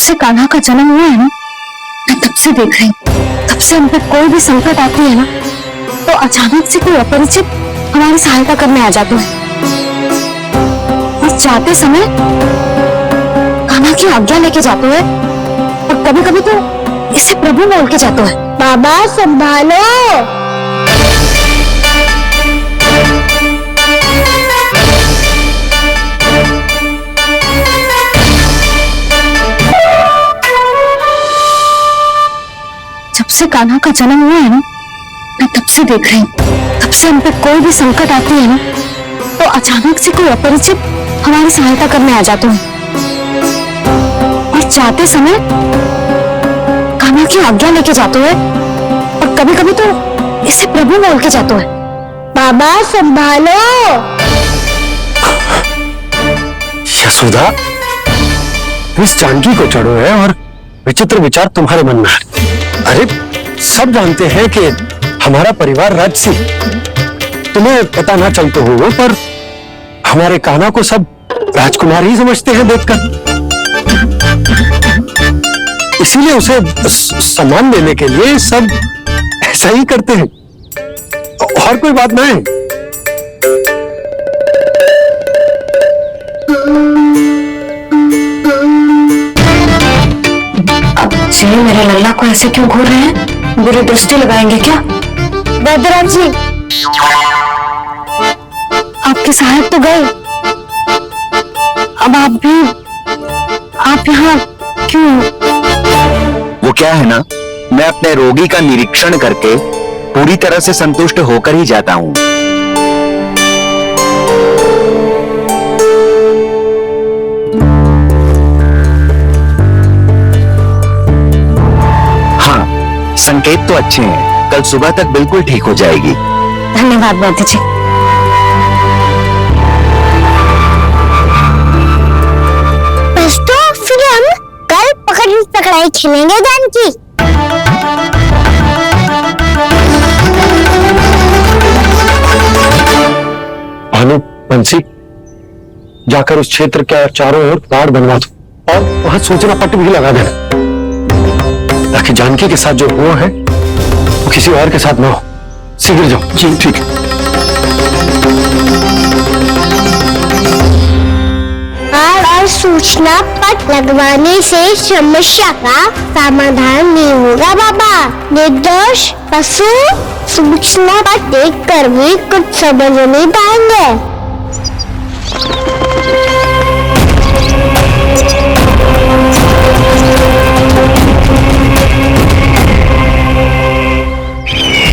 से कान्हा का जन्म हुआ है ना, मैं तब से देख रही हूँ। तब से हम पे कोई भी संकट आती है ना, तो अचानक से कोई अपरिचित हमारी सहायता करने आ जाता है। और जाते समय कान्हा की आज्ञा लेके जाते हैं, और कभी कभी तो इसे प्रभु बोल के जाते हैं। बाबा संभालो। जब से कान्हा का जन्म हुआ है ना, मैं तब से देख रही हूँ। तब से हम पे कोई भी संकट आती है ना, तो अचानक से कोई अपरिचित हमारी सहायता करने आ जाते हैं। और जाते समय कान्हा की आज्ञा लेके जाते हैं, और कभी कभी तो इसे प्रभु बोल के जाते हैं। बाबा संभालो। यशोदा, इस जानकी को चढ़ो है और विचित्र विचार तुम्हारे मन में है। अरे सब जानते हैं कि हमारा परिवार राजसी, तुम्हें पता ना चलते होगा, पर हमारे कान्हा को सब राजकुमार ही समझते हैं देखकर। इसीलिए उसे सम्मान देने के लिए सब ऐसा ही करते हैं, और कोई बात नहीं। जी मेरे लल्ला को ऐसे क्यों घूर रहे हैं? बुरी दृष्टि लगाएंगे क्या? बैद्यराज जी, आपके सहायक तो गए, अब आप यहाँ क्यों? वो क्या है ना, मैं अपने रोगी का निरीक्षण करके पूरी तरह से संतुष्ट होकर ही जाता हूँ। संकेत तो अच्छे हैं, कल सुबह तक बिल्कुल ठीक हो जाएगी। धन्यवाद वैद्य जी। बस तो फिर हम कल पकड़ाई खेलेंगे जानकी। भानु, बंसी, जाकर उस क्षेत्र के चारों ओर बाड़ बनवा दो, और वहां सूचना पट भी लगा देना, ताकि जानकी के साथ जो हुआ है वो किसी और के साथ ना हो। शीघ्र जाओ। जी ठीक है। और सूचना पट लगवाने से समस्या का समाधान नहीं होगा बाबा। निर्दोष पशु सूचना पट देख कर भी कुछ समझ नहीं पाएंगे।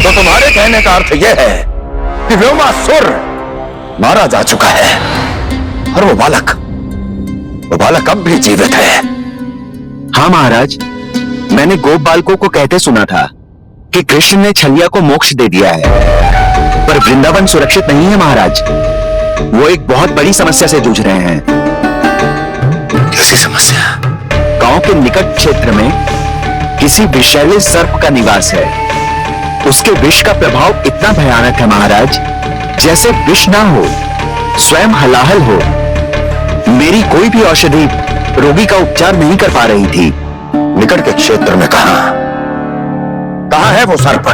तो तुम्हारे कहने का अर्थ यह है कि व्योमासुर मारा जा चुका है, और वो बालक अब भी जीवित है। हाँ महाराज, मैंने गोप बालकों को कहते सुना था कि कृष्ण ने छलिया को मोक्ष दे दिया है, पर वृंदावन सुरक्षित नहीं है महाराज। वो एक बहुत बड़ी समस्या से जूझ रहे हैं। कैसी समस्या? गांव के निकट क्षेत्र में किसी विषैले सर्प का निवास है। उसके विष का प्रभाव इतना भयानक है महाराज, जैसे विष ना हो, स्वयं हलाहल हो। मेरी कोई भी औषधि रोगी का उपचार नहीं कर पा रही थी। निकट के क्षेत्र में कहाँ है वो सर्प?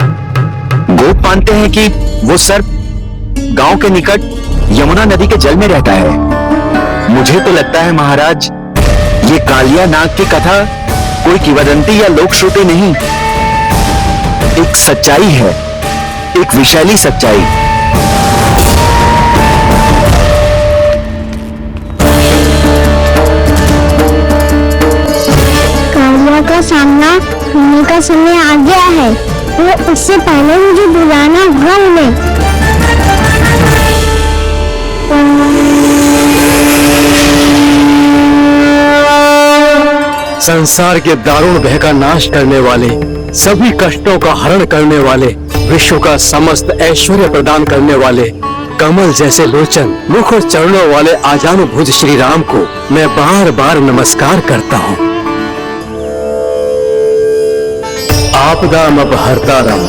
गोप मानते हैं कि वो सर्प गांव के निकट यमुना नदी के जल में रहता है। मुझे तो लगता है महाराज, ये कालिया नाग की कथा कोई किंवदंती या लोक श्रुति नहीं, एक सच्चाई है, एक विषैली सच्चाई। कालिया का सामना होने का समय आ गया है, वो उससे पहले मुझे बुलाना होगा उन्हें। संसार के दारुण भय का नाश करने वाले, सभी कष्टों का हरण करने वाले, विश्व का समस्त ऐश्वर्य प्रदान करने वाले, कमल जैसे लोचन, मुख और चरणों वाले आजानुभुज श्री राम को मैं बार बार नमस्कार करता हूँ। आपदामपहर्तारं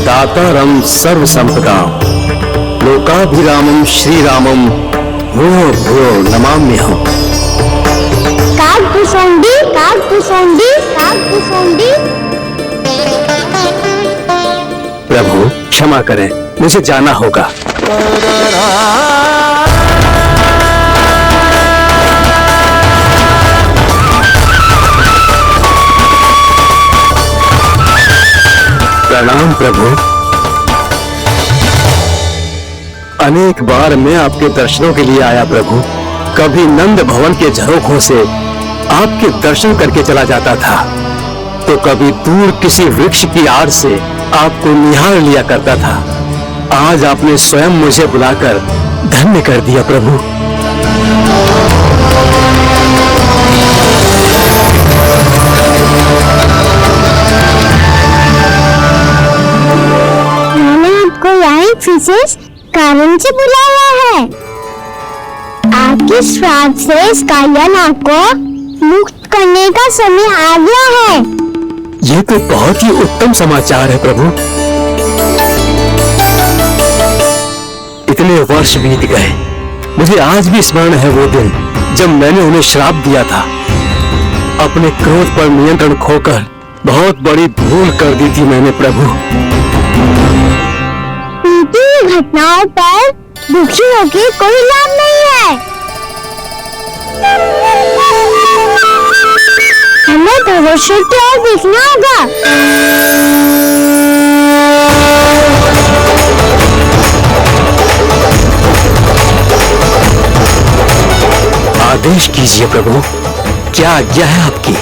दातारं सर्व संपदां लोकाभिरामं श्री रामं भूयो भूयो नमाम्यहम्। काग भुसुंडी का काग कुसुंडी, काग कुसुंडी। प्रभु क्षमा करें, मुझे जाना होगा। प्रणाम प्रभु। अनेक बार मैं आपके दर्शनों के लिए आया प्रभु। कभी नंद भवन के झरोखों से आपके दर्शन करके चला जाता था, तो कभी दूर किसी वृक्ष की आड़ से आपको निहार लिया करता था। आज आपने स्वयं मुझे बुलाकर धन्य कर दिया प्रभु। विशेष कारण से बुलाया है। आपके श्राप से इस कालियानाग को मुक्त करने का समय आ गया है। ये तो बहुत ही उत्तम समाचार है प्रभु। इतने वर्ष बीत गए, मुझे आज भी स्मरण है वो दिन जब मैंने उन्हें श्राप दिया था। अपने क्रोध पर नियंत्रण खोकर बहुत बड़ी भूल कर दी थी मैंने प्रभु। घटनाओं पर दुखी होकर कोई लाभ नहीं है। हमें भविष्य की ओर देखना होगा। आदेश कीजिए प्रभु, क्या आज्ञा है आपकी?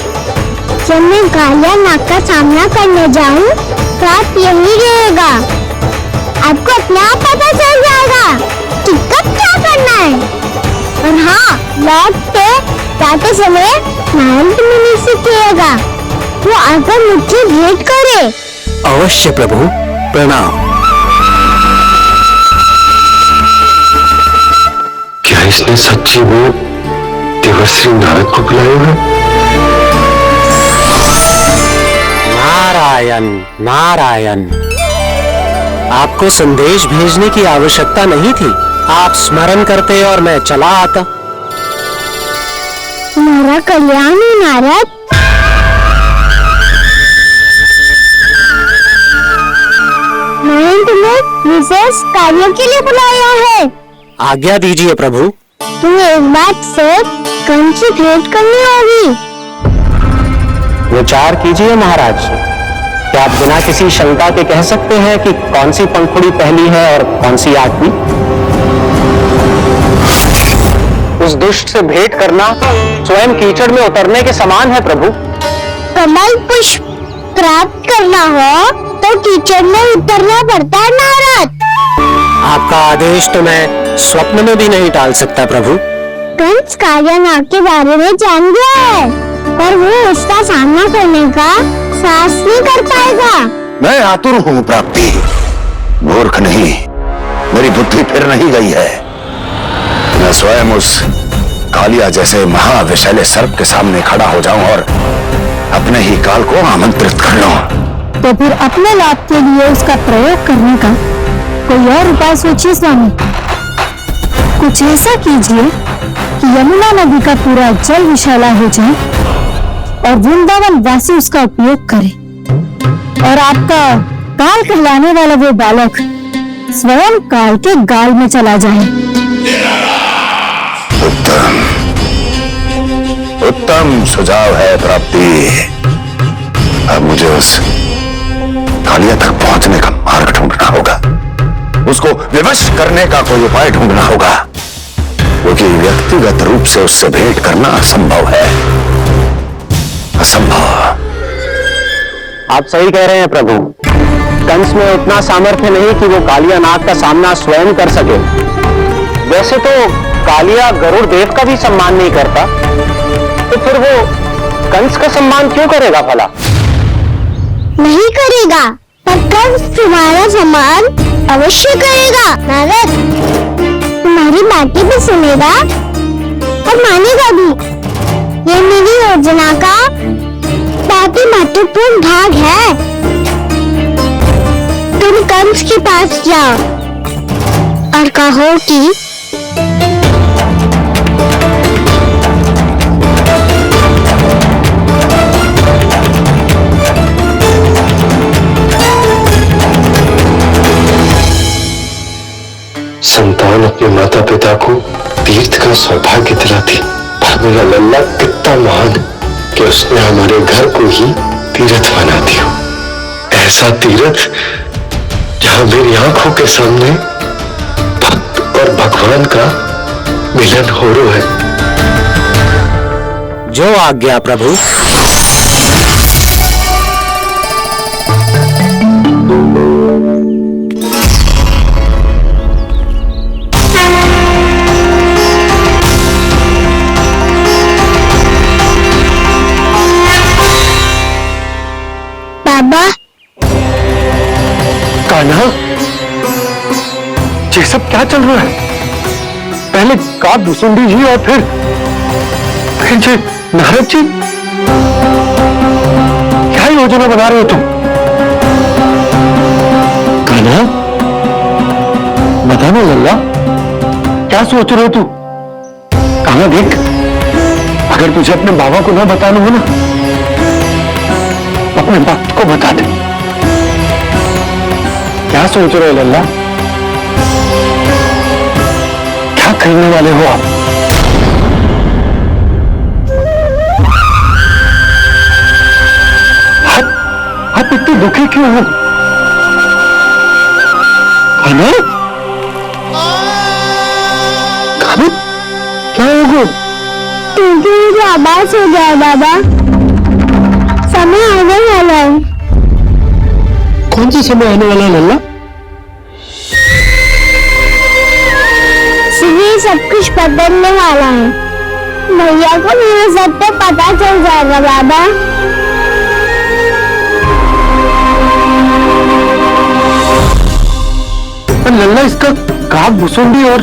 जब मैं कालियानाग का सामना करने जाऊं, तो आप यही रहेगा। आपको अपने आप पता चल जाएगा कि कब क्या करना है। और हाँ, लौटते जाते समय नारद मुनि से कहिएगा, वो आकर मुझे भेंट करे। अवश्य प्रभु, प्रणाम। क्या इसने सच्ची में देवर्षि नारद को बुलाया है? नारायण नारायण। आपको संदेश भेजने की आवश्यकता नहीं थी। आप स्मरण करते और मैं चला आता। मेरा कल्याण है नारद। मैंने तुम्हें विशेष कार्य के लिए बुलाया है। आज्ञा दीजिए प्रभु। तुम्हें एक बात से कंस से भेंट करनी होगी। विचार कीजिए महाराज। क्या आप बिना किसी शंका के कह सकते हैं कि कौन सी पंखुड़ी पहली है और कौन सी आखिरी? उस दुष्ट से भेंट करना स्वयं कीचड़ में उतरने के समान है प्रभु। कमल पुष्प प्राप्त करना हो तो कीचड़ में उतरना पड़ता है नारद। आपका आदेश तो मैं स्वप्न में भी नहीं टाल सकता प्रभु। कंस कालियानाग के बारे में जान गया है, पर वो उसका सामना करने का साहस नहीं कर पाएगा। मैं आतुर हूँ प्राप्ति, मूर्ख नहीं। मेरी बुद्धि फिर नहीं गई है। मैं स्वयं उस कालिया जैसे महाविषैले सर्प के सामने खड़ा हो जाऊं और अपने ही काल को आमंत्रित कर लूं। तो फिर अपने लाभ के लिए उसका प्रयोग करने का कोई और उपाय सोचिए स्वामी। कुछ ऐसा कीजिए कि यमुना नदी का पूरा जल विशाला हो जाए और वृंदावन वासी उसका उपयोग करे, और आपका काल कहलाने वाला वो बालक स्वयं काल के गाल में चला जाए। उत्तम उत्तम सुझाव है प्राप्ति। अब मुझे उस कालिया तक पहुंचने का मार्ग ढूंढना होगा। उसको विवश करने का कोई उपाय ढूंढना होगा, क्योंकि व्यक्तिगत रूप से उससे भेंट करना असंभव है। असंभव। आप सही कह रहे हैं प्रभु। कंस में इतना सामर्थ्य नहीं कि वो कालियानाग का सामना स्वयं कर सके। वैसे तो कालिया गरुड़ देव का भी सम्मान नहीं करता, तो फिर वो कंस का सम्मान क्यों करेगा भला? नहीं करेगा, पर कंस तुम्हारा सम्मान अवश्य करेगा नारद। तुम्हारी बातें भी सुनेगा और मानेगा भी। ये मेरी योजना का बहुत ही महत्वपूर्ण भाग है। तुम कंस के पास जाओ और कहो कि भगवान अपने माता पिता को तीर्थ का सौभाग्य दिलाती, पर मेरा लल्ला कितना महान है कि उसने हमारे घर को ही तीर्थ बना दिया। ऐसा तीर्थ जहां मेरी आंखों के सामने भक्त और भगवान का मिलन हो रहा है। जो आज्ञा प्रभु। बाबा, कान्हा, ये सब क्या चल रहा है? पहले काक भुसुंडी जी और फिर ये नारद जी, क्या योजना बना रहे हो तुम? कान्हा, बता ना लल्ला, क्या सोच रहे हो तू? कान्हा देख, अगर तुझे अपने बाबा को ना बताना हो ना, अपने भक्त को बता दे। क्या सोच रहे हो लल्ला? क्या करने वाले हो आप? आप इतने दुखी क्यों हो? कान्हा? कान्हा? क्या होगा? क्योंकि मुझे आवाज हो गया बाबा, समय आने वाला है। कौन सा समय आने वाला है लल्ला? ये सब कुछ बदलने वाला है। भैया को मेरे सत्य पता चल जाएगा बाबा। पर लल्ला, इसका काक भुसुंडी और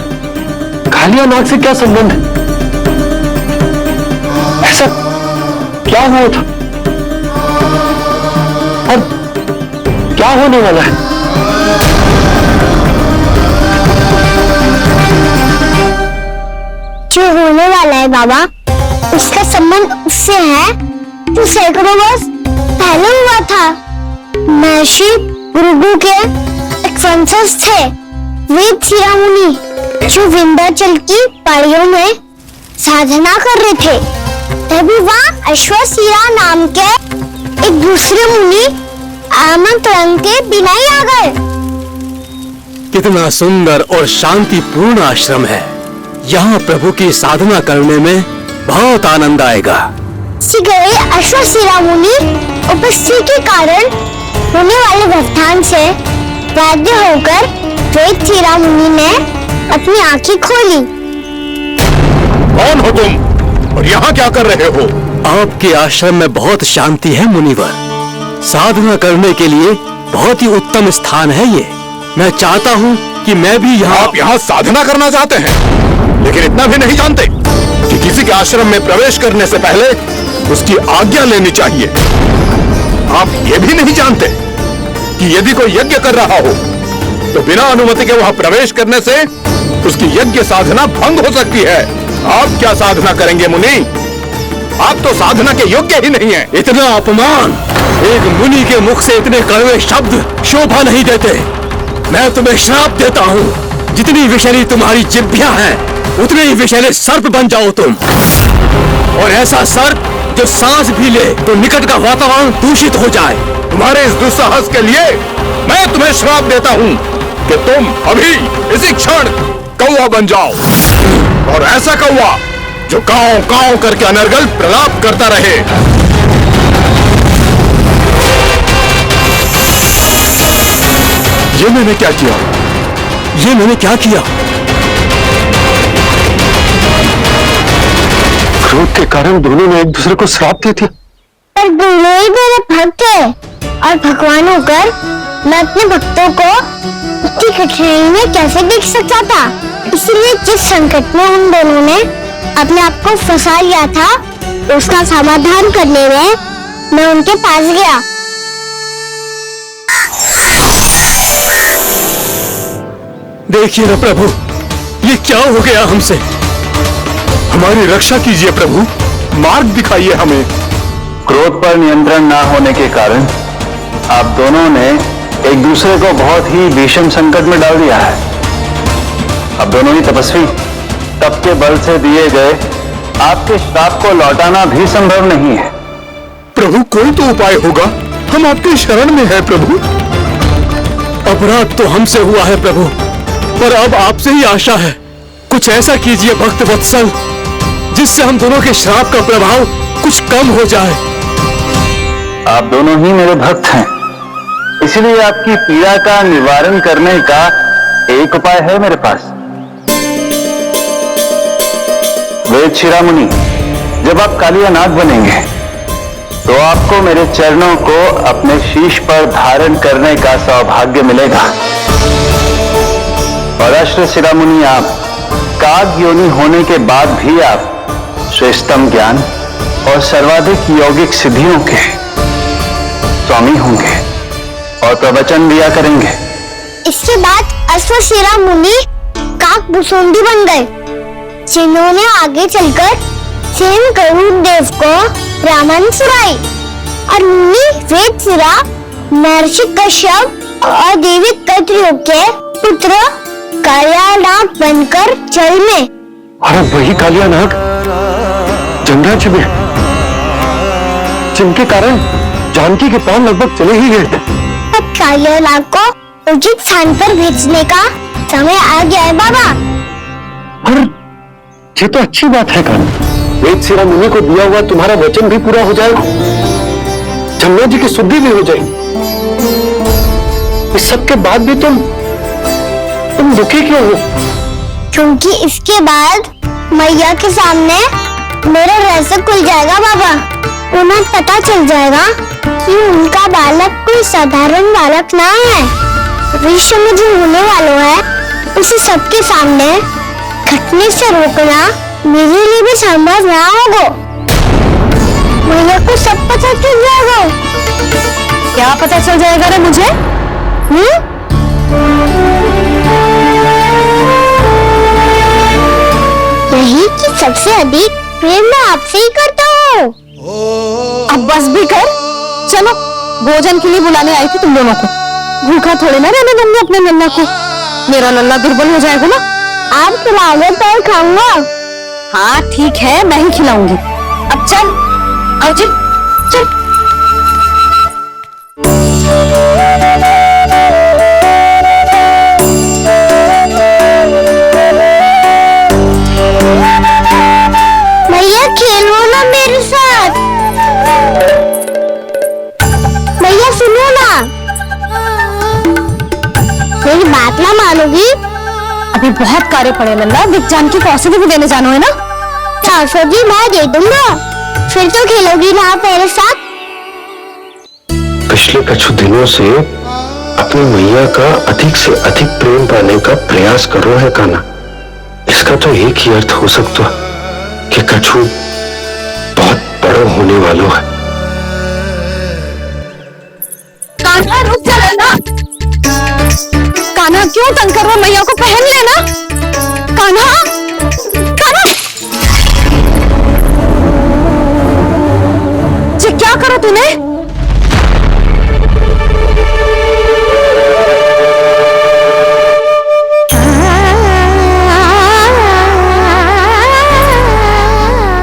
कालिया नाग से क्या संबंध है? ऐसा क्या हुआ था और क्या होने वाला है? जो होने वाला है बाबा, उसका संबंध उससे है जो सैकड़ों वर्ष पहले हुआ था। महर्षि भृगु के एक वंशज थे वेदशिरा मुनि, जो विंध्याचल की पहाड़ियों में साधना कर रहे थे। तभी वहाँ अश्वशिरा नाम के एक दूसरे मुनि आमंत्रण के बिना ही आ गए। कितना सुंदर और शांतिपूर्ण आश्रम है। यहाँ प्रभु की साधना करने में बहुत आनंद आएगा। गए अश्वशिरा मुनि उपस्थिति के कारण होने वाले व्यवधान से बाध्य होकर वेदशिरा मुनि ने अपनी आंखें खोली। कौन हो तुम और यहाँ क्या कर रहे हो? आपके आश्रम में बहुत शांति है मुनिवर। साधना करने के लिए बहुत ही उत्तम स्थान है ये। मैं चाहता हूँ कि मैं भी यहाँ। आप यहाँ साधना करना चाहते हैं, लेकिन इतना भी नहीं जानते कि किसी के आश्रम में प्रवेश करने से पहले उसकी आज्ञा लेनी चाहिए। आप ये भी नहीं जानते कि यदि कोई यज्ञ कर रहा हो तो बिना अनुमति के वहां प्रवेश करने से उसकी यज्ञ साधना भंग हो सकती है। आप क्या साधना करेंगे मुनि? आप तो साधना के योग्य ही नहीं है। इतना अपमान! एक मुनि के मुख से इतने कड़वे शब्द शोभा नहीं देते। मैं तुम्हें श्राप देता हूँ, जितनी विषैली तुम्हारी जिह्वा है उतने ही विषैले सर्प बन जाओ तुम। और ऐसा सर्प जो सांस भी ले तो निकट का वातावरण दूषित हो जाए। तुम्हारे इस दुस्साहस के लिए मैं तुम्हें श्राप देता हूँ कि तुम अभी इसी क्षण कौवा बन जाओ, और ऐसा कौवा जो कांव कांव करके अनर्गल प्रलाप करता रहे। ये मैंने क्या किया? ये मैंने क्या किया? क्रोध के कारण दोनों ने एक दूसरे को श्राप दे दिया। पर दोनों ही मेरे भक्त है, और भगवान होकर मैं अपने भक्तों को उनकी कठिनाई में कैसे देख सकता था। इसलिए जिस संकट में उन दोनों ने अपने आप को फंसा लिया था, उसका समाधान करने में मैं उनके पास गया। देखिए ना प्रभु, ये क्या हो गया हमसे। हमारी रक्षा कीजिए प्रभु, मार्ग दिखाइए हमें। क्रोध पर नियंत्रण ना होने के कारण आप दोनों ने एक दूसरे को बहुत ही भीषण संकट में डाल दिया है। अब दोनों ही तपस्वी, तप के बल से दिए गए आपके श्राप को लौटाना भी संभव नहीं है। प्रभु कोई तो उपाय होगा, हम आपके शरण में हैं प्रभु। अपराध तो हमसे हुआ है प्रभु, पर अब आपसे ही आशा है। कुछ ऐसा कीजिए भक्त वत्सल, जिससे हम दोनों के श्राप का प्रभाव कुछ कम हो जाए। आप दोनों ही मेरे भक्त हैं, इसलिए आपकी पीड़ा का निवारण करने का एक उपाय है मेरे पास। वेद शिरोमणि, जब आप कालिया नाग बनेंगे तो आपको मेरे चरणों को अपने शीश पर धारण करने का सौभाग्य मिलेगा। और अश्र शिरोमणि, आप काग योनि होने के बाद भी आप श्रेष्ठतम ज्ञान और सर्वाधिक यौगिक सिद्धियों के स्वामी होंगे और प्रवचन दिया करेंगे। इसके बाद अश्वशिरा मुनि काकभूषुंडी बन गए, जिन्होंने आगे चलकर स्वयं गरुड़ देव को रामायण सुनाई। और मुनि वेदशिरा, महर्षि कश्यप और देवी कैकेयी के पुत्र कालियानाग बनकर जल में। अरे वही कालियानाग जमराज में, जिनके कारण जानकी के प्राण लगभग चले ही गए थे। अब कालियानाग को उचित स्थान पर भेजने का समय आ गया है बाबा। और ये तो अच्छी बात है कान्हा, वेद शिरा मुनि को दिया हुआ तुम्हारा वचन भी पूरा हो जाएगा, जमुना जी की शुद्धि भी हो जाएगी। इस सब के बाद भी तुम दुखी क्यों हो? क्योंकि इसके बाद मैया के सामने मेरा रहस्य खुल जाएगा बाबा। उन्हें पता चल जाएगा कि उनका बालक कोई साधारण बालक ना है। भविष्य में जो होने वाला है उसे सबके सामने घटने से रोकना मेरे लिए भी संभव ना होगा। मैया को सब पता चल जाएगा। क्या पता चल जाएगा रे मुझे? यही कि सबसे अधिक प्रेम मैं आपसे ही करता हूँ। अब बस भी कर, चलो भोजन के लिए बुलाने आई थी तुम दोनों को। भूखा थोड़ी ना रहने दूंगी अपने नन्ना को, मेरा नन्ना दुर्बल हो जाएगा ना। आप खिलाओगे तो खाऊंगा। हाँ ठीक है, मैं ही खिलाऊंगी। अब चल आओ जी, चल। भैया खेलो ना मेरे साथ। भैया सुनो ना, मेरी बात ना मानोगी? अभी बहुत कार्य पड़े लल्ला, दिख जानकी को औषधि भी देने जाना है ना। औषधि मैं दे दूंगा, फिर तो खेलोगी ना मेरे साथ। पिछले कुछ दिनों से अपनी मैया का अधिक से अधिक प्रेम पाने का प्रयास कर रहा है कान्हा। इसका तो एक ही अर्थ हो सकता है कि कछु बहुत बड़ा होने वाला है। कान्हा रुक जा लल्ला। कान्हा क्यों तंग कर रहा, मैया को पहन लेना। कान्हा, कान्हा, ये क्या करा तूने?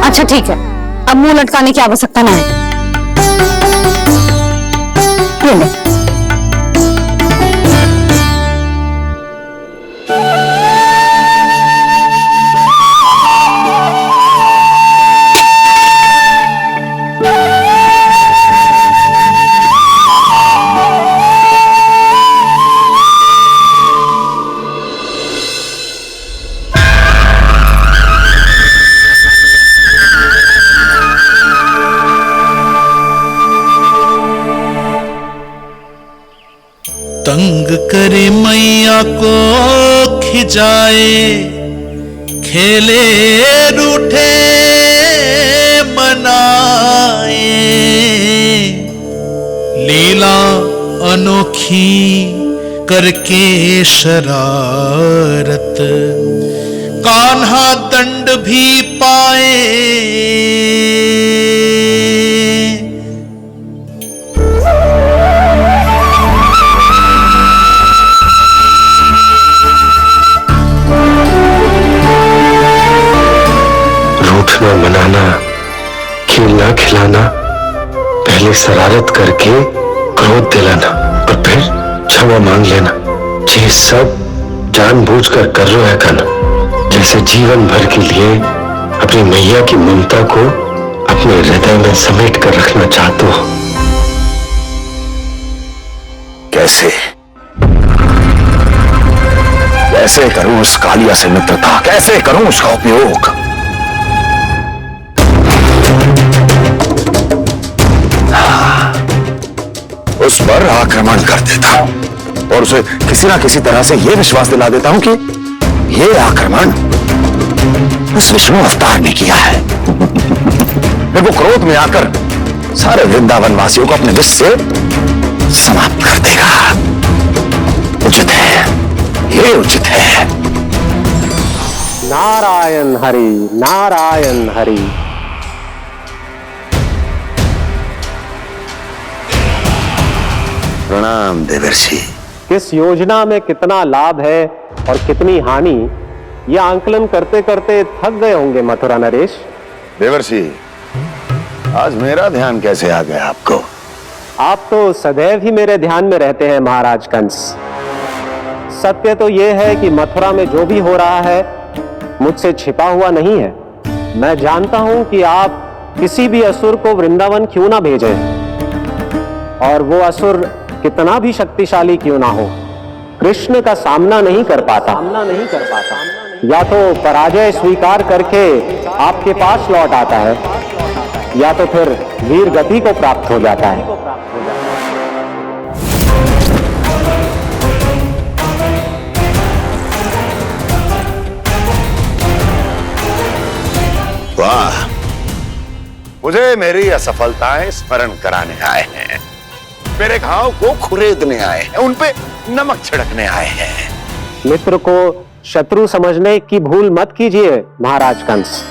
अच्छा ठीक है, अब मुंह लटकाने की आवश्यकता नहीं है। ये ले। तंग करे मैया को खिजाए, खेले रूठे मनाए, लीला अनोखी करके शरारत, कान्हा दंड भी पाए। खिलाना, पहले शरारत करके क्रोध दिलाना और फिर क्षमा मांग लेना, ये सब जानबूझकर कर रहे हो कान्हा, जैसे जीवन भर के लिए अपनी मैया की ममता को अपने हृदय में समेट कर रखना चाहते हो। कैसे कैसे करूं उस कालिया से मित्रता, कैसे करूं उसका उपयोग? उस पर आक्रमण कर देता हूं और उसे किसी ना किसी तरह से यह विश्वास दिला देता हूं कि यह आक्रमण उस विष्णु अवतार ने किया है। फिर वो क्रोध में आकर सारे वृंदावन वासियों को अपने विष से समाप्त कर देगा। उचित है, ये उचित है। नारायण हरि, नारायण हरि। प्रणाम देवर्षि। किस योजना में कितना लाभ है और कितनी हानि, यह आंकलन करते करते थक गए होंगे मथुरा नरेश। देवर्षि, आज मेरा ध्यान कैसे आ गया आपको? आप तो सदैव ही मेरे ध्यान में रहते हैं महाराज कंस। सत्य तो यह है कि मथुरा में जो भी हो रहा है मुझसे छिपा हुआ नहीं है। मैं जानता हूं कि आप किसी भी असुर को वृंदावन क्यों ना भेजें, और वो असुर कितना भी शक्तिशाली क्यों ना हो, कृष्ण का सामना नहीं कर पाता। या तो पराजय स्वीकार करके आपके पास लौट आता है, या तो फिर वीर गति को प्राप्त हो जाता है। वाह, मुझे मेरी असफलताएं स्मरण कराने आए हैं, मेरे घाव को खुरेदने आए हैं, उन पे नमक छिड़कने आए हैं। मित्र को शत्रु समझने की भूल मत कीजिए महाराज कंस।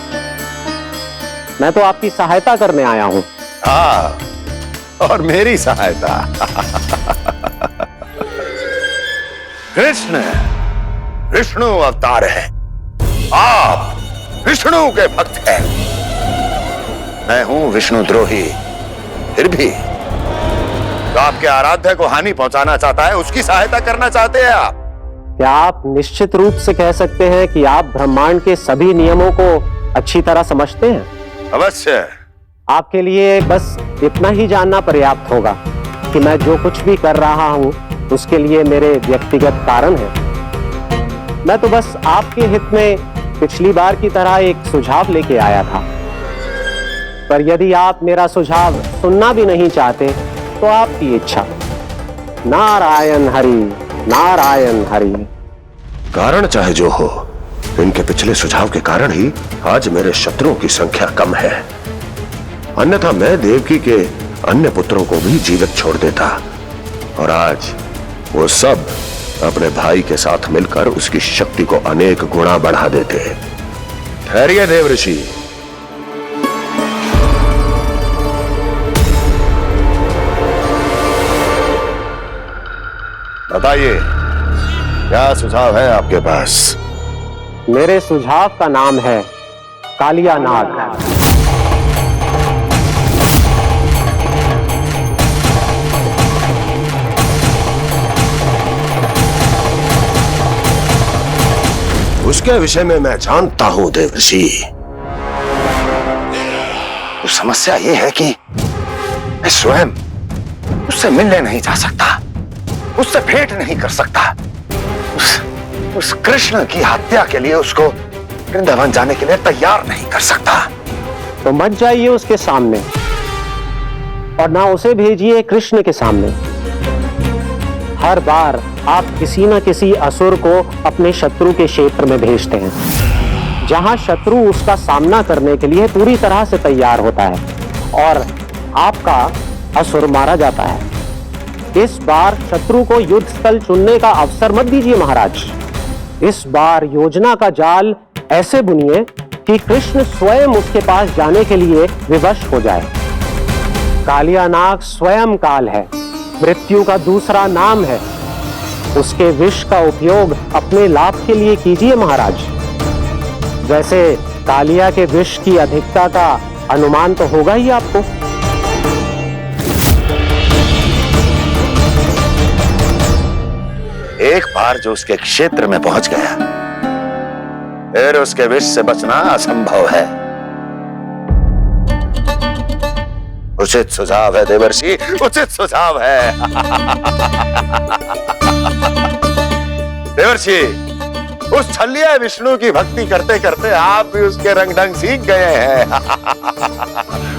मैं तो आपकी सहायता करने आया हूं। हाँ, और मेरी सहायता। कृष्ण विष्णु अवतार है, आप विष्णु के भक्त हैं। मैं हूं विष्णु द्रोही, फिर भी तो आपके आराध्य को हानि पहुंचाना चाहता है, उसकी सहायता करना चाहते हैं आप। क्या आप निश्चित रूप से कह सकते हैं कि आप ब्रह्मांड के सभी नियमों को अच्छी तरह समझते हैं? अवश्य। आपके लिए बस इतना ही जानना पर्याप्त होगा कि मैं जो कुछ भी कर रहा हूं उसके लिए मेरे व्यक्तिगत कारण हैं। मैं तो बस आपके हित में पिछली बार की तरह एक सुझाव लेके आया था, पर यदि आप मेरा सुझाव सुनना भी नहीं चाहते तो आपकी इच्छा। नारायण हरि, नारायण हरि। कारण चाहे जो हो, इनके पिछले सुझाव के कारण ही आज मेरे शत्रुओं की संख्या कम है। अन्यथा मैं देवकी के अन्य पुत्रों को भी जीवित छोड़ देता, और आज वो सब अपने भाई के साथ मिलकर उसकी शक्ति को अनेक गुणा बढ़ा देते। ठहरिए देवऋषि, बताइए क्या सुझाव है आपके पास? मेरे सुझाव का नाम है कालिया नाग। उसके विषय में मैं जानता हूं देवर्षि। तो समस्या यह है कि मैं स्वयं उससे मिलने नहीं जा सकता, उससे भेंट नहीं कर सकता। उस कृष्ण की हत्या के लिए उसको वृंदावन जाने के लिए तैयार नहीं कर सकता। तो मत जाइए उसके सामने, और ना उसे भेजिए कृष्ण के सामने। हर बार आप किसी न किसी असुर को अपने शत्रु के क्षेत्र में भेजते हैं, जहां शत्रु उसका सामना करने के लिए पूरी तरह से तैयार होता है और आपका असुर मारा जाता है। इस बार शत्रु को युद्ध स्थल चुनने का अवसर मत दीजिए महाराज। इस बार योजना का जाल ऐसे बुनिए कि कृष्ण स्वयं उसके पास जाने के लिए विवश हो जाए। कालिया नाग स्वयं काल है, मृत्यु का दूसरा नाम है। उसके विष का उपयोग अपने लाभ के लिए कीजिए महाराज। वैसे कालिया के विष की अधिकता का अनुमान तो होगा ही आपको। एक बार जो उसके क्षेत्र में पहुंच गया, फिर उसके विष से बचना असंभव है। उचित सुझाव है देवर्षि, उचित सुझाव है। देवर्षि, उस छलिया विष्णु की भक्ति करते करते आप भी उसके रंग ढंग सीख गए हैं।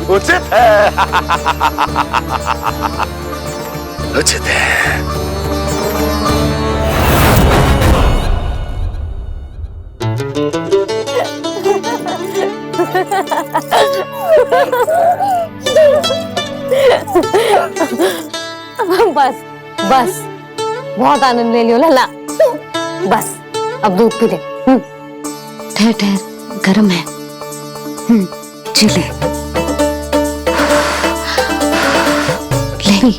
उचित है। उचित है। बस बस, बहुत आनंद ले लियो लल्ला। बस अब दूध पी ले। ठहर ठहर, गर्म है। जी ले। ले।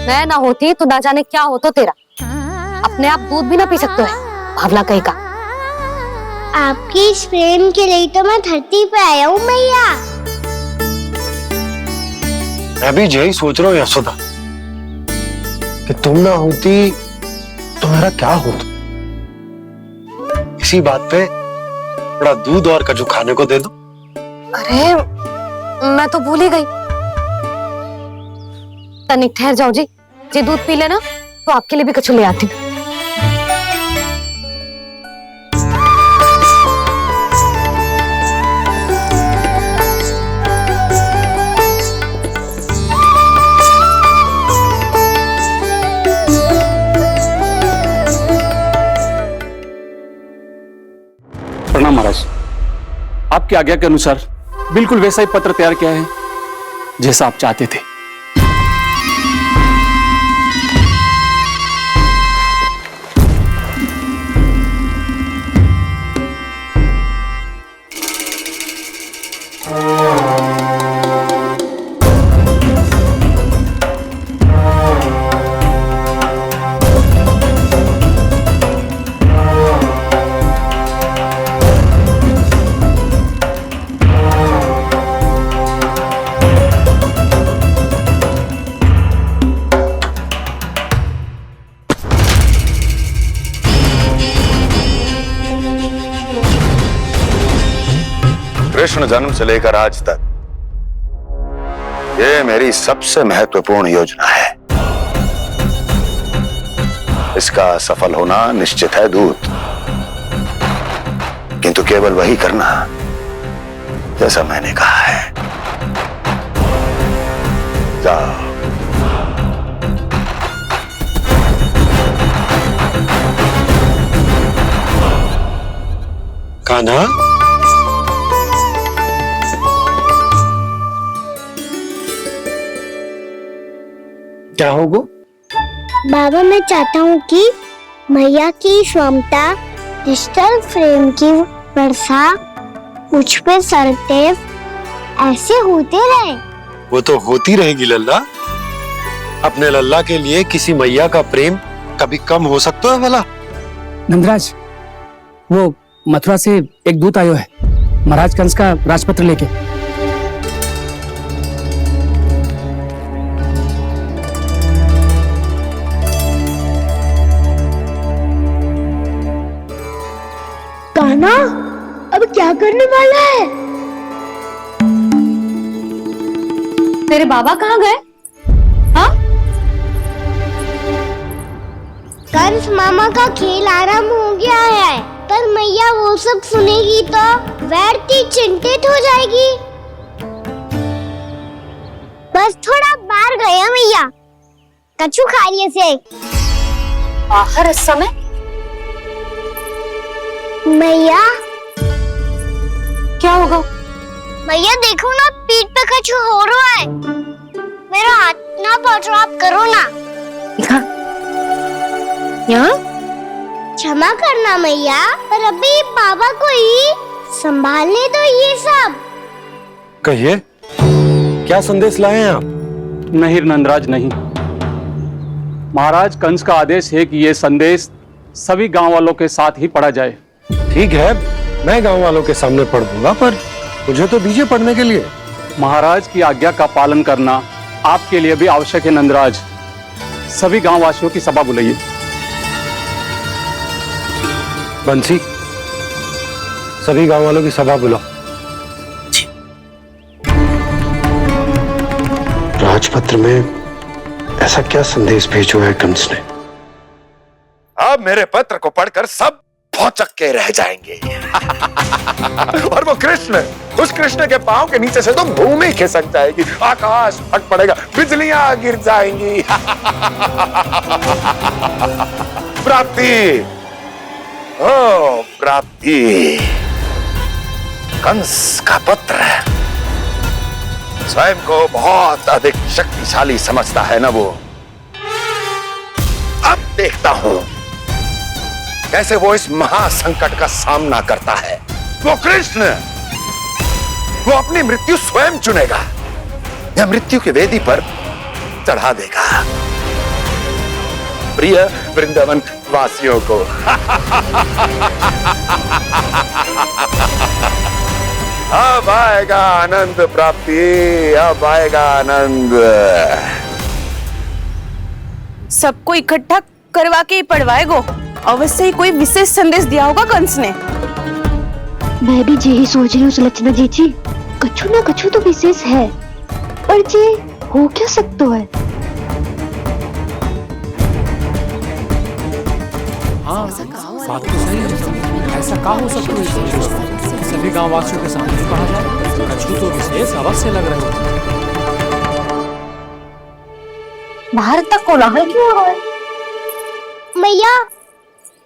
मैं ना होती तो ना जाने क्या होता तेरा। अपने आप दूध भी ना पी सकते है, भावला कहीं का। आपकी इस प्रेम के लिए तो मैं धरती पे आया हूँ मैया। मैं भी यही सोच रहा हूँ यशोदा, कि तुम ना होती तो मेरा क्या होता। इसी बात पे थोड़ा दूध और कजू खाने को दे दो। अरे मैं तो भूल ही गई। तनिक ठहर जाओ जी, जे दूध पी लेना तो आपके लिए भी कछु ले आती हूँ। प्रणाम महाराज। आपकी आज्ञा के अनुसार बिल्कुल वैसा ही पत्र तैयार किया है जैसा आप चाहते थे। कृष्ण जन्म से लेकर आज तक ये मेरी सबसे महत्वपूर्ण योजना है। इसका सफल होना निश्चित है दूत, किंतु केवल वही करना जैसा मैंने कहा है। जाओ। कान्हा, क्या होगा? बाबा मैं चाहता हूँ कि मैया की स्वमता क्रिस्टल फ्रेम की वर्षा मुझ पे सरतेव ऐसे होते रहे। वो तो होती रहेगी लल्ला। अपने लल्ला के लिए किसी मैया का प्रेम कभी कम हो सकता है भला? नंदराज, वो मथुरा से एक दूत आयो है महाराज कंस का राजपत्र लेके। कान्हा अब क्या करने वाला है? तेरे बाबा कहाँ गए? हाँ? कंस मामा का खेल आरंभ हो गया है, पर मैया वो सब सुनेगी तो व्यर्थ चिंतित हो जाएगी। बस थोड़ा बाहर गया मैया, कछु खा लिए से। बाहर इस समय? मैया क्या होगा? मैया देखो ना, पीठ पे कुछ हो रहा है। मेरा हाथ ना पकड़ो, आप करो ना। यहाँ? क्षमा करना मैया, पर अभी बाबा को ही संभालने दो ये सब। कहिए, क्या संदेश लाए हैं आप? नहीं नंदराज, नहीं। महाराज कंस का आदेश है कि यह संदेश सभी गांव वालों के साथ ही पढ़ा जाए। ठीक है, मैं गांव वालों के सामने पढ़ दूंगा, पर मुझे तो दीजिए पढ़ने के लिए। महाराज की आज्ञा का पालन करना आपके लिए भी आवश्यक है नंदराज। सभी गांव वासियों की सभा बुलाइए। बंसी, सभी गांव वालों की सभा बुलाओ। राजपत्र में ऐसा क्या संदेश भेजो है कंस ने? अब मेरे पत्र को पढ़कर सब भौचक के रह जाएंगे। और वो कृष्ण, उस कृष्ण के पांव के नीचे से तो भूमि खिसक जाएगी, आकाश फट पड़ेगा, बिजलियां गिर जाएंगी। प्राप्ति, ओ प्राप्ति, कंस का पुत्र स्वयं को बहुत अधिक शक्तिशाली समझता है ना वो। अब देखता हूं कैसे वो इस महासंकट का सामना करता है। वो कृष्ण, वो अपनी मृत्यु स्वयं चुनेगा या मृत्यु की वेदी पर चढ़ा देगा। प्रिय वृंदावन वासियों को अब आएगा आनंद प्राप्ति, अब आएगा आनंद। सबको इकट्ठा करवा के ही पढ़वाएगो। अवश्य ही कोई विशेष संदेश दिया होगा कंस ने। मैं भी यही सोच रही हूँ सुलक्षणा जी, कछु ना कछु तो विशेष है, पर ये हो क्या सकता है? हाँ, बात तो सही है। ऐसा क्या हो सकता है? सभी गांव वासियों के सामने कहा जाए, कछु तो विशेष अवश्य लग रहे हो। बाहर तक कोलाहल क्यों हो रहा है? मैया,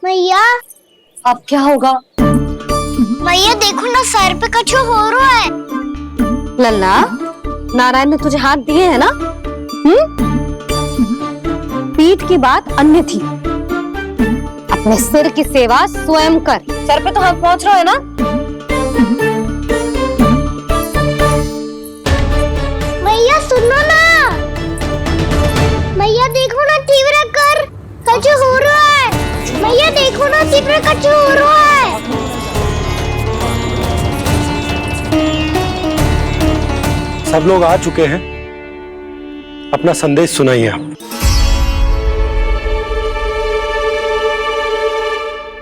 मैया, अब क्या होगा? मैया देखो ना, सर पे कछु हो रहा है। लल्ला, नारायण ने तुझे हाथ दिए है ना? पीठ की बात अन्य थी। अपने सिर की सेवा स्वयं कर। सर पे तो हाथ पहुंच रहा है ना? मैया सुनो ना, मैया देखो ना, तीव्र कर कछु हो रहा है। मैया देखो ना, तीव्र कछु हो रहा है। सब लोग आ चुके हैं, अपना संदेश सुनाइए आप।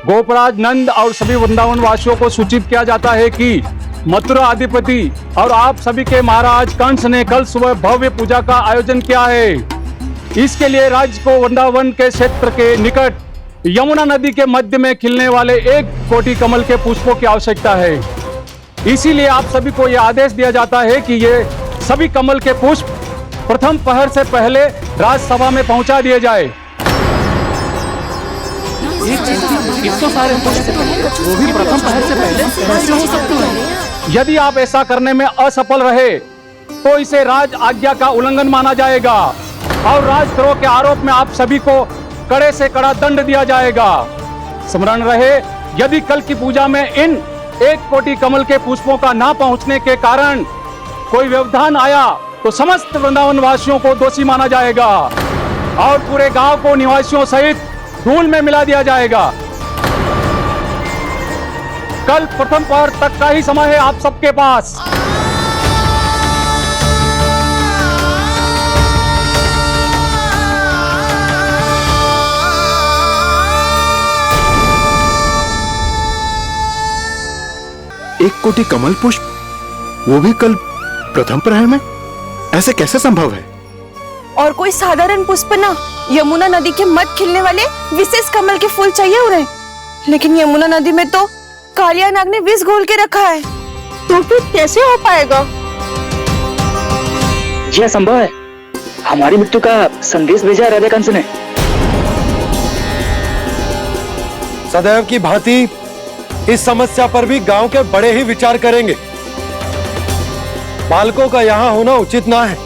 गोपराज नंद और सभी वृंदावन वासियों को सूचित किया जाता है कि मथुरा अधिपति और आप सभी के महाराज कंस ने कल सुबह भव्य पूजा का आयोजन किया है। इसके लिए राज्य को वृंदावन के क्षेत्र के निकट यमुना नदी के मध्य में खिलने वाले 1 कोटि कमल के पुष्पों की आवश्यकता है। इसीलिए आप सभी को यह आदेश दिया जाता है कि ये सभी कमल के पुष्प प्रथम पहर से पहले राजसभा में पहुंचा दिए जाए। इतने सारे पुष्प वो भी प्रथम पहर से पहले कैसे हो सकते हैं? यदि आप ऐसा करने में असफल रहे तो इसे राज आज्ञा का उल्लंघन माना जाएगा और राजद्रोह के आरोप में आप सभी को कड़े से कड़ा दंड दिया जाएगा। स्मरण रहे, यदि कल की पूजा में इन 1 कोटि कमल के पुष्पों का ना पहुंचने के कारण कोई व्यवधान आया तो समस्त वृंदावन वासियों को दोषी माना जाएगा और पूरे गांव को निवासियों सहित धूल में मिला दिया जाएगा। कल प्रथम पहर तक का ही समय है आप सबके पास। एक कोटि कमल पुष्प, वो भी कल प्रथम प्रहर में? ऐसे कैसे संभव है? और कोई साधारण पुष्प ना, यमुना नदी के मध्य खिलने वाले विशेष कमल के फूल चाहिए उन्हें। लेकिन यमुना नदी में तो कालिया नाग ने विष घोल के रखा है, तो फिर कैसे हो पाएगा? यह संभव है। हमारी मृत्यु का संदेश भेजा है राजा कंस ने। सदैव की भांति इस समस्या पर भी गांव के बड़े ही विचार करेंगे। बालकों का यहाँ होना उचित ना है।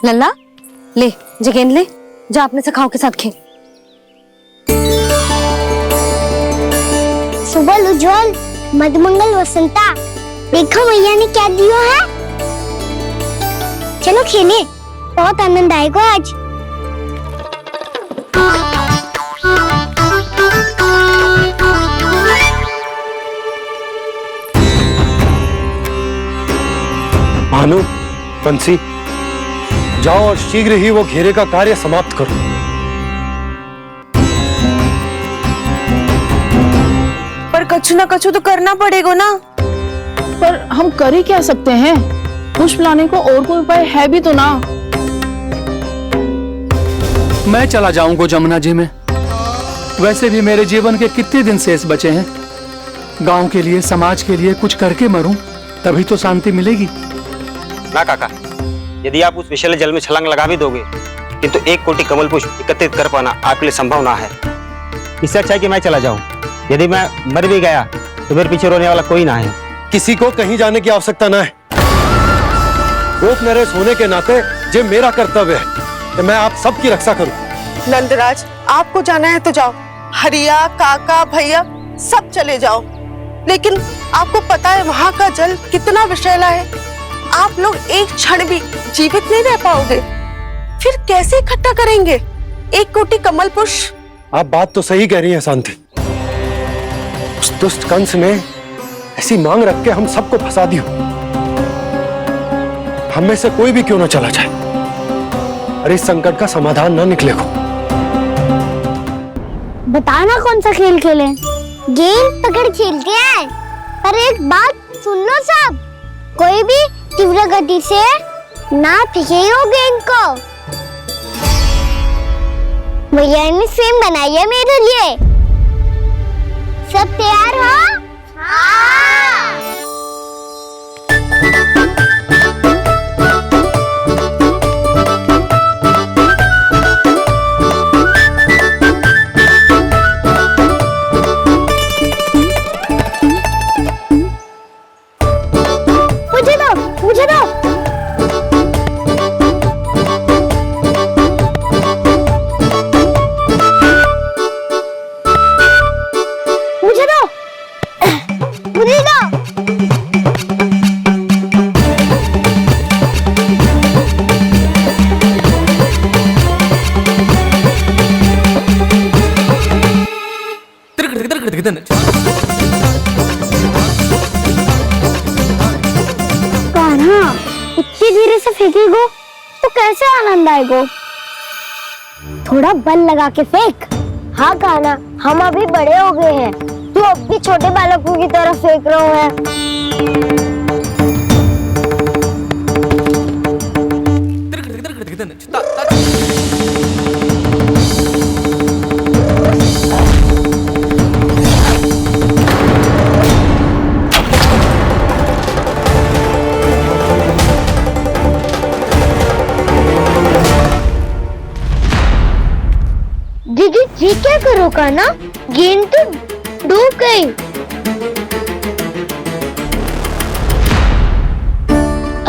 लल्ला, ले जे गेंद ले, जा अपने सखाओं के साथ खेल। सुबह उज्जवल मधुमंगल वसंता, देखो मैया ने क्या दिया है। चलो खेलें, बहुत आनंद आएगा आज। भानु, बंसी, जाओ और शीघ्र ही वो घेरे का कार्य समाप्त करो। पर कछु ना कछु तो करना पड़ेगा ना। पर हम कर ही क्या सकते हैं? पुष्प लाने को और कोई उपाय है भी तो ना। मैं चला जाऊंगा जमुना जी में। वैसे भी मेरे जीवन के कितने दिन शेष बचे हैं। गांव के लिए, समाज के लिए कुछ करके मरूं, तभी तो शांति मिलेगी। ना काका, यदि आप उस विषैले जल में छलांग लगा भी दोगे, किंतु 1 कोटि कमल पुष्प एकत्रित कर पाना आपके लिए संभव ना है। इससे अच्छा है कि मैं चला जाऊं। यदि मैं मर भी गया तो मेरे पीछे रोने वाला कोई ना है। किसी को कहीं जाने की आवश्यकता ना है। गोप नरेश होने के नाते ये मेरा कर्तव्य है कि मैं आप सबकी रक्षा करूं। नंदराज, आपको जाना है तो जाओ। हरिया, काका, भैया सब चले जाओ। लेकिन आपको पता है वहाँ का जल कितना विषैला है। आप लोग एक क्षण भी जीवित नहीं रह पाओगे। फिर कैसे इकट्ठा करेंगे 1 कोटि कमल पुष्प? आप बात तो सही कह रही हैं शांति। उस दुष्ट कंस ने ऐसी मांग रख के हम सबको फंसा दी हो। हम में से कोई भी क्यों ना चला जाए और इस संकट का समाधान ना निकले को। बताना कौन सा खेल खेलें? गेंद पकड़ खेलते हैं। पर एक बात सुन लो सब, कोई भी तीव्र गति से ना फेंकेगा गेंद को। भैया ने फ्रेम बनाई है मेरे लिए। सब तैयार हो? हाँ। मुझे दो। इतनी धीरे से फेंकेगो तो कैसे आनंद आएगो? थोड़ा बल लगा के फेंक। हाँ कान्हा, हम अभी बड़े हो गए हैं, तू अब भी छोटे बालकों की तरह फेंक रहे हैं। दीदी जी क्या करो कान्हा? गेंद तो डूब गई।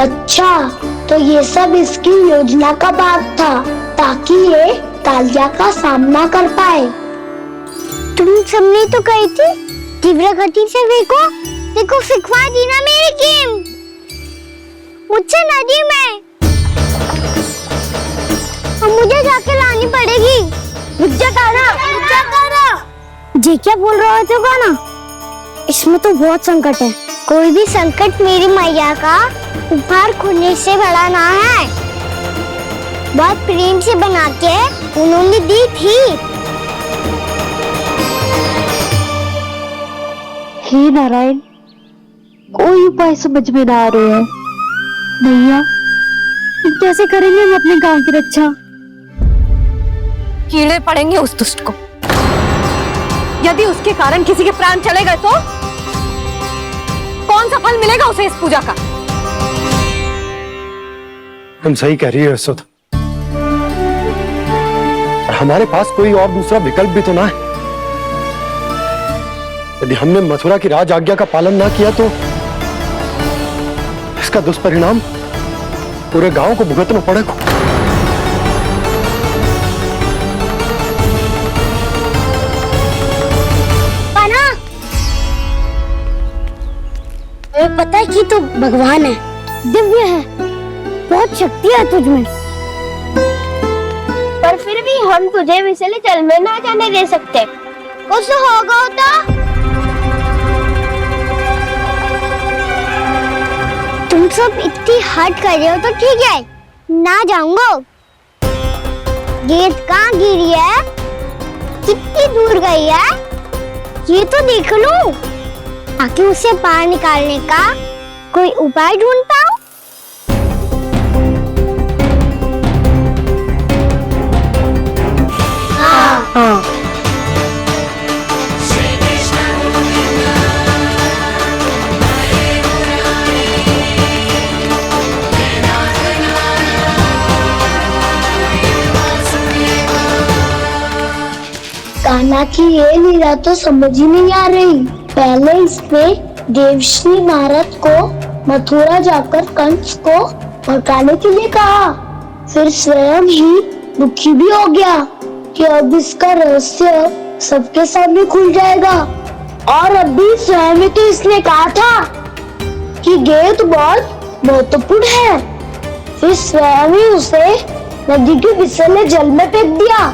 अच्छा, तो ये सब इसकी योजना का भाग था ताकि ये कालिया का सामना कर पाए। तुम सबने तो कही थी तीव्र गति से फेंको। देखो सिखवा दी ना मेरी गेम मुझसे नदी में। अब मुझे जाके लानी पड़ेगी। जी क्या बोल रहे थे कान्हा? इसमें तो बहुत संकट है। कोई भी संकट मेरी मैया का उपहार खोने से बड़ा ना है। बहुत प्रेम से बना के उन्होंने दी थी। हे नारायण, कोई उपाय समझ में ना आ रहे हैं। भैया, कैसे करेंगे हम अपने गांव की रक्षा? कीड़े पड़ेंगे उस दुष्ट को। यदि उसके कारण किसी के प्राण चले गए तो कौन सा फल मिलेगा उसे इस पूजा का? हम सही कह रही है यशोदा। हमारे पास कोई और दूसरा विकल्प भी तो ना है। यदि हमने मथुरा की राज आज्ञा का पालन ना किया तो इसका दुष्परिणाम पूरे गांव को भुगतना पड़ेगा। हमें पता है कि तू भगवान है, दिव्य है, बहुत शक्ति है तुझ में, पर फिर भी हम तुझे विषैले जल में ना जाने दे सकते। कुछ होगा होता। तुम सब इतनी हट कर रहे हो तो ठीक है, ना जाऊंगा। गेट कहाँ गिरी है, कितनी दूर गई है, ये तो देख लो, ताकि उसे बाहर निकालने का कोई उपाय ढूंढ पाओ। हाँ। कान्हा की ये लीला तो समझ ही नहीं आ रही। पहले इसने देवश्री नारद को मथुरा जाकर कंस को भगाने के लिए कहा, फिर स्वयं ही दुखी भी हो गया कि अब इसका रहस्य सबके सामने खुल जाएगा। और अभी स्वयं ही तो इसने कहा था कि गेट बहुत महत्वपूर्ण है, फिर स्वयं ही उसे नदी के विषैले जल में फेंक दिया।